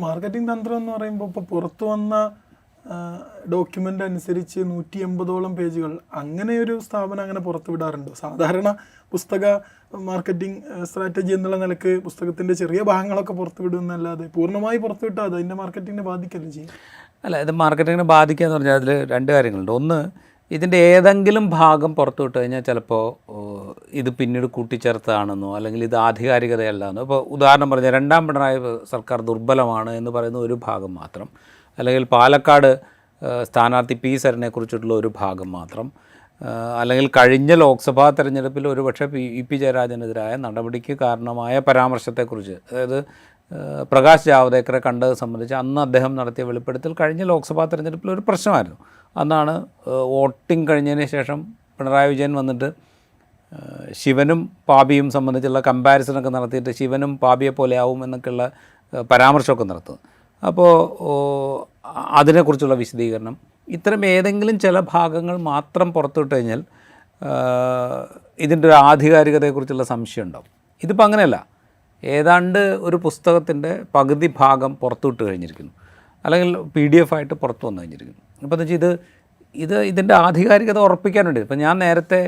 Marketing തന്ത്രം എന്ന് പറയുമ്പോൾ ഇപ്പോൾ പുറത്തു വന്ന ഡോക്യുമെൻ്റ് അനുസരിച്ച് 180ഓളം പേജുകൾ അങ്ങനെയൊരു സ്ഥാപനം അങ്ങനെ പുറത്തു വിടാറുണ്ടോ? സാധാരണ പുസ്തക മാർക്കറ്റിംഗ് സ്ട്രാറ്റജി എന്നുള്ള നിലക്ക് പുസ്തകത്തിൻ്റെ ചെറിയ ഭാഗങ്ങളൊക്കെ പുറത്തു വിടുന്നല്ലാതെ പൂർണ്ണമായി പുറത്തു വിട്ടാൽ അത് അതിൻ്റെ മാർക്കറ്റിങ്ങിനെ ബാധിക്കല്ലേ ചെയ്യും? അല്ല, ഇത് മാർക്കറ്റിങ്ങിനെ ബാധിക്കുക എന്ന് പറഞ്ഞാൽ അതിൽ രണ്ട് കാര്യങ്ങളുണ്ട്. ഒന്ന്, ഇതിൻ്റെ ഏതെങ്കിലും ഭാഗം പുറത്തു വിട്ട് കഴിഞ്ഞാൽ ചിലപ്പോൾ ഇത് പിന്നീട് കൂട്ടിച്ചേർത്തതാണെന്നോ അല്ലെങ്കിൽ ഇത് ആധികാരികതയല്ലാന്നോ. ഇപ്പോൾ ഉദാഹരണം പറഞ്ഞാൽ 2ാം പിണറായി സർക്കാർ ദുർബലമാണ് എന്ന് പറയുന്ന ഒരു ഭാഗം മാത്രം, അല്ലെങ്കിൽ പാലക്കാട് സ്ഥാനാർത്ഥി പി സരനെ കുറിച്ചിട്ടുള്ള ഒരു ഭാഗം മാത്രം, അല്ലെങ്കിൽ കഴിഞ്ഞ ലോക്സഭാ തെരഞ്ഞെടുപ്പിൽ ഒരുപക്ഷെ പി ജയരാജനെതിരായ നടപടിക്ക് കാരണമായ പരാമർശത്തെക്കുറിച്ച്, അതായത് പ്രകാശ് ജാവ്ദേക്കറെ കണ്ടത് സംബന്ധിച്ച് അന്ന് അദ്ദേഹം നടത്തിയ വെളിപ്പെടുത്തൽ കഴിഞ്ഞ ലോക്സഭാ തെരഞ്ഞെടുപ്പിൽ ഒരു പ്രശ്നമായിരുന്നു. അന്നാണ് വോട്ടിംഗ് കഴിഞ്ഞതിന് ശേഷം പിണറായി വിജയൻ വന്നിട്ട് ശിവനും പാപിയും സംബന്ധിച്ചുള്ള കമ്പാരിസണൊക്കെ നടത്തിയിട്ട് ശിവനും പാപിയെ പോലെ ആവും എന്നൊക്കെയുള്ള പരാമർശമൊക്കെ നടത്തുന്നത്. അപ്പോൾ അതിനെക്കുറിച്ചുള്ള വിശദീകരണം, ഇത്തരം ഏതെങ്കിലും ചില ഭാഗങ്ങൾ മാത്രം പുറത്തുവിട്ട് കഴിഞ്ഞാൽ ഇതിൻ്റെ ഒരു ആധികാരികതയെക്കുറിച്ചുള്ള സംശയം ഉണ്ടാവും. ഇതിപ്പോൾ അങ്ങനെയല്ല. ഏതാണ്ട് ഒരു പുസ്തകത്തിൻ്റെ പകുതി ഭാഗം പുറത്തുവിട്ട് കഴിഞ്ഞിരിക്കുന്നു, അല്ലെങ്കിൽ PDF ആയിട്ട് പുറത്തു വന്നു കഴിഞ്ഞിരിക്കുന്നു. അപ്പോൾ എന്ന് വെച്ചാൽ ഇതിൻ്റെ ആധികാരികത ഉറപ്പിക്കാൻ വേണ്ടി, ഇപ്പം ഞാൻ നേരത്തെ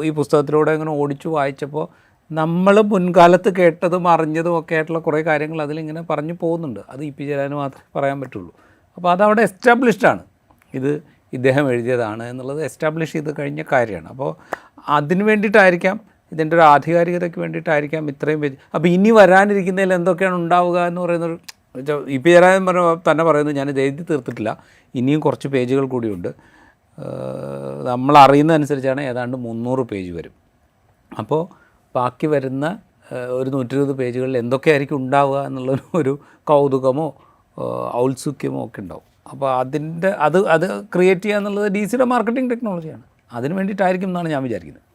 ഈ പുസ്തകത്തിലൂടെ ഇങ്ങനെ ഓടിച്ചു വായിച്ചപ്പോൾ നമ്മൾ മുൻകാലത്ത് കേട്ടതും അറിഞ്ഞതും ഒക്കെ ആയിട്ടുള്ള കുറേ കാര്യങ്ങൾ അതിലിങ്ങനെ പറഞ്ഞു പോകുന്നുണ്ട്. അത് പി ജയരാജന് മാത്രമേ പറയാൻ പറ്റുള്ളൂ. അപ്പോൾ അതവിടെ എസ്റ്റാബ്ലിഷ്ഡാണ്, ഇത് ഇദ്ദേഹം എഴുതിയതാണ് എന്നുള്ളത് എസ്റ്റാബ്ലിഷ് ചെയ്ത് കഴിഞ്ഞ കാര്യമാണ്. അപ്പോൾ അതിന് വേണ്ടിയിട്ടായിരിക്കാം, ഇതിൻ്റെ ഒരു ആധികാരികതയ്ക്ക് വേണ്ടിയിട്ടായിരിക്കാം ഇത്രയും പേജ്. അപ്പോൾ ഇനി വരാനിരിക്കുന്നതിൽ എന്തൊക്കെയാണ് ഉണ്ടാവുക എന്ന് പറയുന്നൊരു പി ജയരാജൻ തന്നെ പറയുന്നത്, ഞാനിത് എഴുതി തീർത്തിട്ടില്ല, ഇനിയും കുറച്ച് പേജുകൾ കൂടിയുണ്ട്. നമ്മൾ അറിയുന്നതനുസരിച്ചാണ് ഏതാണ്ട് 300 പേജ് വരും. അപ്പോൾ ബാക്കി വരുന്ന ഒരു 120 പേജുകളിൽ എന്തൊക്കെയായിരിക്കും ഉണ്ടാവുക എന്നുള്ള ഒരു കൗതുകമോ ഔത്സുക്യമോ ഒക്കെ ഉണ്ടാവും. അപ്പോൾ അത് ക്രിയേറ്റ് ചെയ്യുക എന്നുള്ളത് DC യുടെ മാർക്കറ്റിംഗ് ടെക്നോളജിയാണ്. അതിന് വേണ്ടിയിട്ടായിരിക്കും എന്നാണ് ഞാൻ വിചാരിക്കുന്നത്.